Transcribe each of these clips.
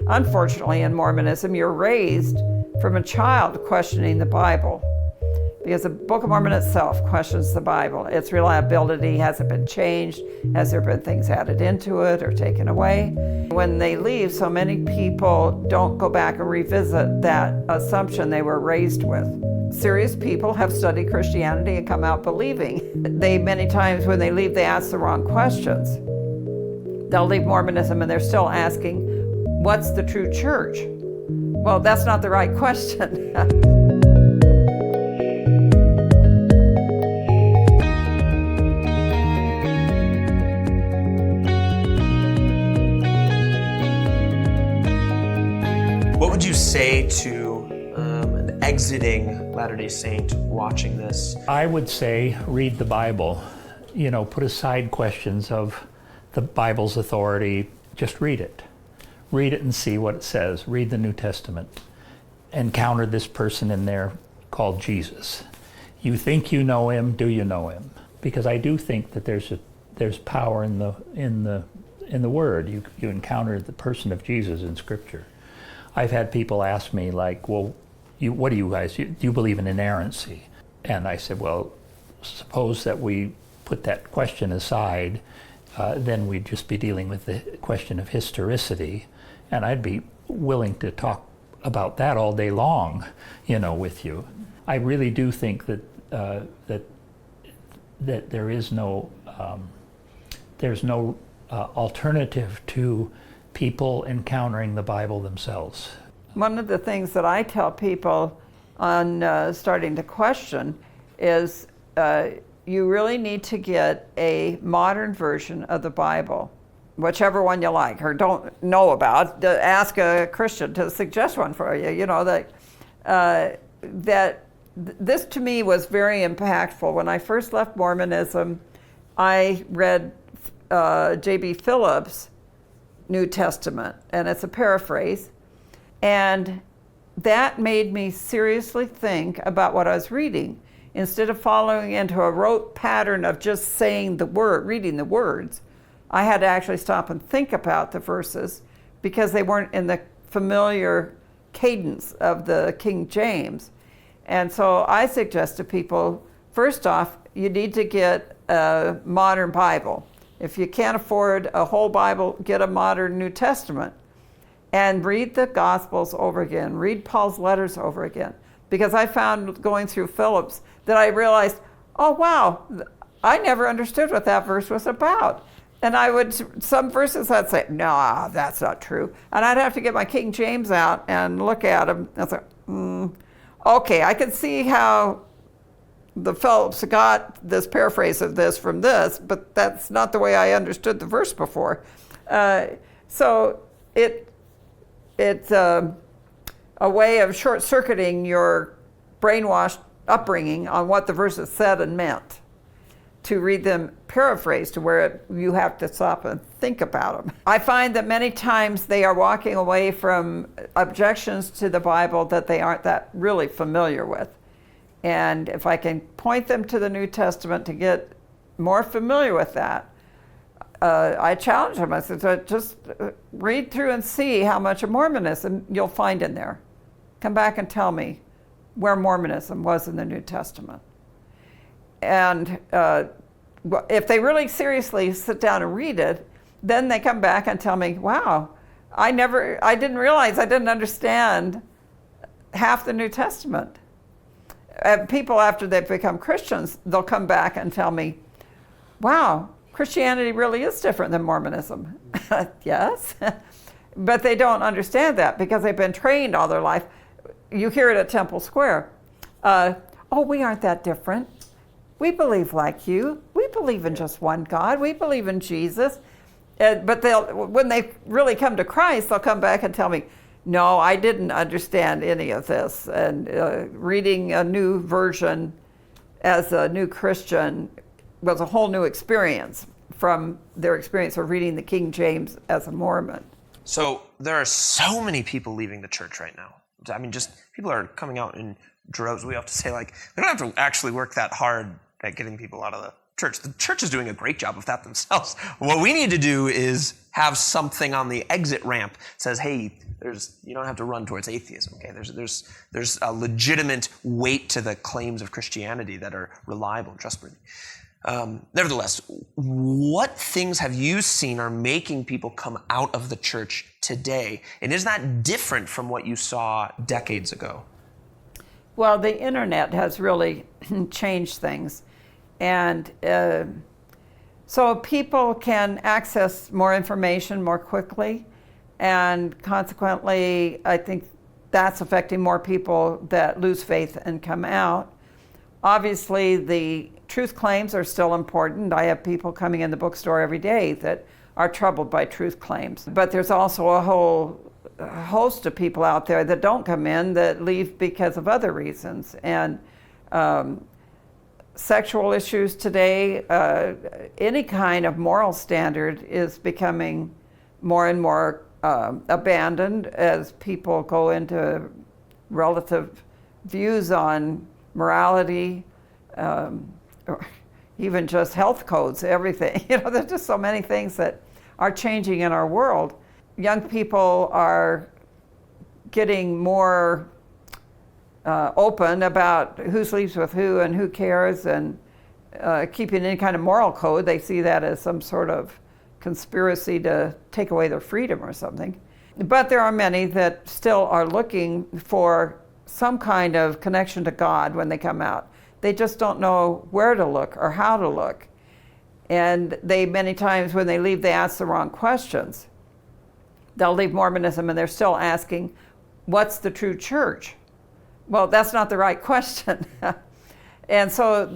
Unfortunately, in Mormonism, you're raised from a child questioning the Bible, because the Book of Mormon itself questions the Bible. Its reliability, has it been changed? Has there been things added into it or taken away? When they leave, so many people don't go back and revisit that assumption they were raised with. Serious people have studied Christianity and come out believing. They, many times when they leave, they ask the wrong questions. They'll leave Mormonism and they're still asking, what's the true church? Well, that's not the right question. What would you say to an exiting Latter-day Saint watching this? I would say read the Bible. You know, put aside questions of the Bible's authority. Just read it. Read it and see what it says. Read the New Testament. Encounter this person in there called Jesus. You think you know him, do you know him? Because I do think that there's power in the Word. You encounter the person of Jesus in Scripture. I've had people ask me, like, well, what do you guys, do you believe in inerrancy? And I said, well, suppose that we put that question aside, then we'd just be dealing with the question of historicity, and I'd be willing to talk about that all day long, you know, with you. I really do think that that there is no alternative to people encountering the Bible themselves. One of the things that I tell people on starting to question is you really need to get a modern version of the Bible, whichever one you like or don't know about. Ask a Christian to suggest one for you. You know, this to me was very impactful. When I first left Mormonism, I read J.B. Phillips' New Testament, and it's a paraphrase, and that made me seriously think about what I was reading. Instead of following into a rote pattern of just saying the word, reading the words, I had to actually stop and think about the verses because they weren't in the familiar cadence of the King James. And so I suggest to people, first off, you need to get a modern Bible. If you can't afford a whole Bible, get a modern New Testament and read the Gospels over again. Read Paul's letters over again. Because I found going through Phillips that I realized, oh wow, I never understood what that verse was about. And some verses I'd say, no, that's not true. And I'd have to get my King James out and look at them. And say, okay, I can see how the Phillips got this paraphrase of this from this, but that's not the way I understood the verse before. So it's a way of short-circuiting your brainwashed upbringing on what the verses said and meant, to read them paraphrased to where you have to stop and think about them. I find that many times they are walking away from objections to the Bible that they aren't that really familiar with. And if I can point them to the New Testament to get more familiar with that, I challenge them. I said, just read through and see how much of Mormonism you'll find in there. Come back and tell me where Mormonism was in the New Testament. And if they really seriously sit down and read it, then they come back and tell me, wow, I didn't realize I didn't understand half the New Testament. People, after they've become Christians, they'll come back and tell me, wow, Christianity really is different than Mormonism. Yes, but they don't understand that because they've been trained all their life. You hear it at Temple Square. Oh, we aren't that different. We believe like you. We believe in just one God. We believe in Jesus. But when they really come to Christ, they'll come back and tell me, no, I didn't understand any of this. And reading a new version as a new Christian was a whole new experience from their experience of reading the King James as a Mormon. So there are so many people leaving the church right now. I mean, just people are coming out in droves. We have to say, like, we don't have to actually work that hard at getting people out of the church. The church is doing a great job of that themselves. What we need to do is have something on the exit ramp that says, hey, you don't have to run towards atheism. Okay, there's a legitimate weight to the claims of Christianity that are reliable and trustworthy. Nevertheless, what things have you seen are making people come out of the church today? And is that different from what you saw decades ago? Well, the internet has really changed things. And so people can access more information more quickly. And consequently, I think that's affecting more people that lose faith and come out. Obviously, the truth claims are still important. I have people coming in the bookstore every day that are troubled by truth claims. But there's also a whole host of people out there that don't come in, that leave because of other reasons. And sexual issues today, any kind of moral standard is becoming more and more abandoned as people go into relative views on morality, or even just health codes, everything. There's just so many things that are changing in our world. Young people are getting more open about who sleeps with who and who cares, and keeping any kind of moral code. They see that as some sort of conspiracy to take away their freedom or something. But there are many that still are looking for some kind of connection to God when they come out. They just don't know where to look or how to look. And they, many times when they leave, they ask the wrong questions. They'll leave Mormonism and they're still asking, what's the true church? Well, that's not the right question. And so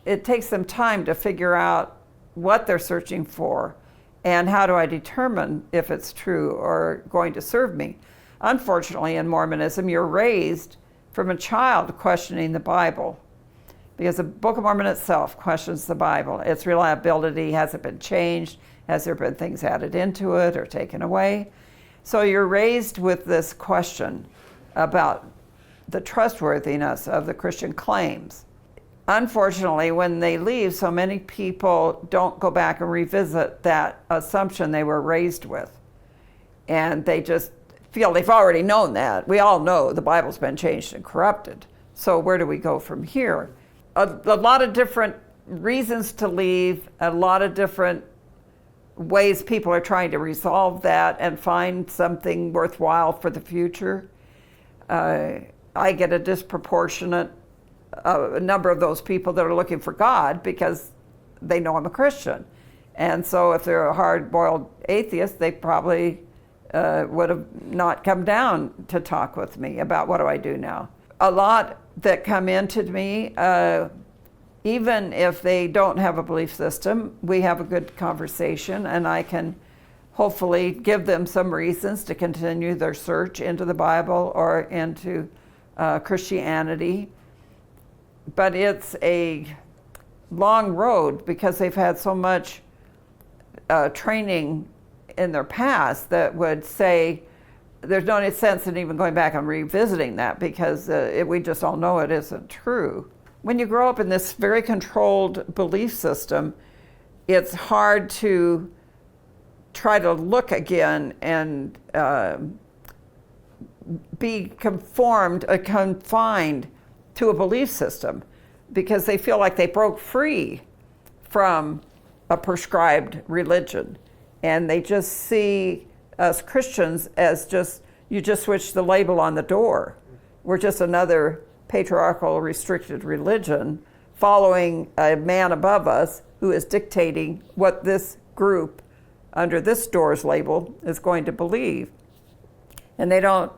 it takes them time to figure out what they're searching for and how do I determine if it's true or going to serve me. Unfortunately, in Mormonism, you're raised from a child questioning the Bible, because the Book of Mormon itself questions the Bible. Its reliability, has it been changed? Has there been things added into it or taken away? So you're raised with this question about the trustworthiness of the Christian claims. Unfortunately, when they leave, so many people don't go back and revisit that assumption they were raised with. And they just feel they've already known that. We all know the Bible's been changed and corrupted. So where do we go from here? A lot of different reasons to leave, a lot of different ways people are trying to resolve that and find something worthwhile for the future. I get a disproportionate number of those people that are looking for God because they know I'm a Christian. And so if they're a hard-boiled atheist, they probably would have not come down to talk with me about what do I do now. A lot that come into me, even if they don't have a belief system, we have a good conversation and I can hopefully give them some reasons to continue their search into the Bible or into Christianity. But it's a long road because they've had so much training in their past that would say there's no sense in even going back and revisiting that because we just all know it isn't true. When you grow up in this very controlled belief system, it's hard to try to look again and be confined to a belief system because they feel like they broke free from a prescribed religion. And they just see us Christians as you just switch the label on the door. We're just another patriarchal restricted religion following a man above us who is dictating what this group under this door's label is going to believe. And they don't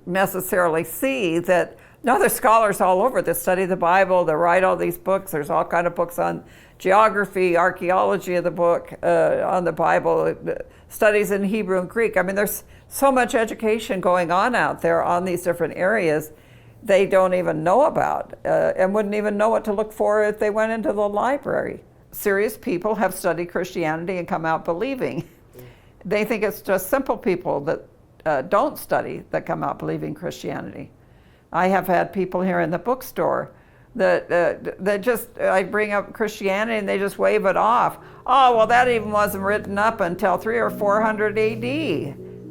necessarily see that there's scholars all over that study the Bible, that write all these books. There's all kind of books on geography, archaeology of the book, on the Bible, studies in Hebrew and Greek. I mean, there's so much education going on out there on these different areas they don't even know about and wouldn't even know what to look for if they went into the library. Serious people have studied Christianity and come out believing. They think it's just simple people that don't study that come out believing Christianity. I have had people here in the bookstore that just, I bring up Christianity and they just wave it off. oh, well, that even wasn't written up until 300 or 400 AD.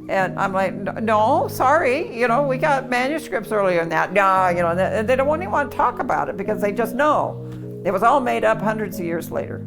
And I'm like, no, sorry, you know, we got manuscripts earlier than that. No, you know, and they don't even want to talk about it because they just know. It was all made up hundreds of years later.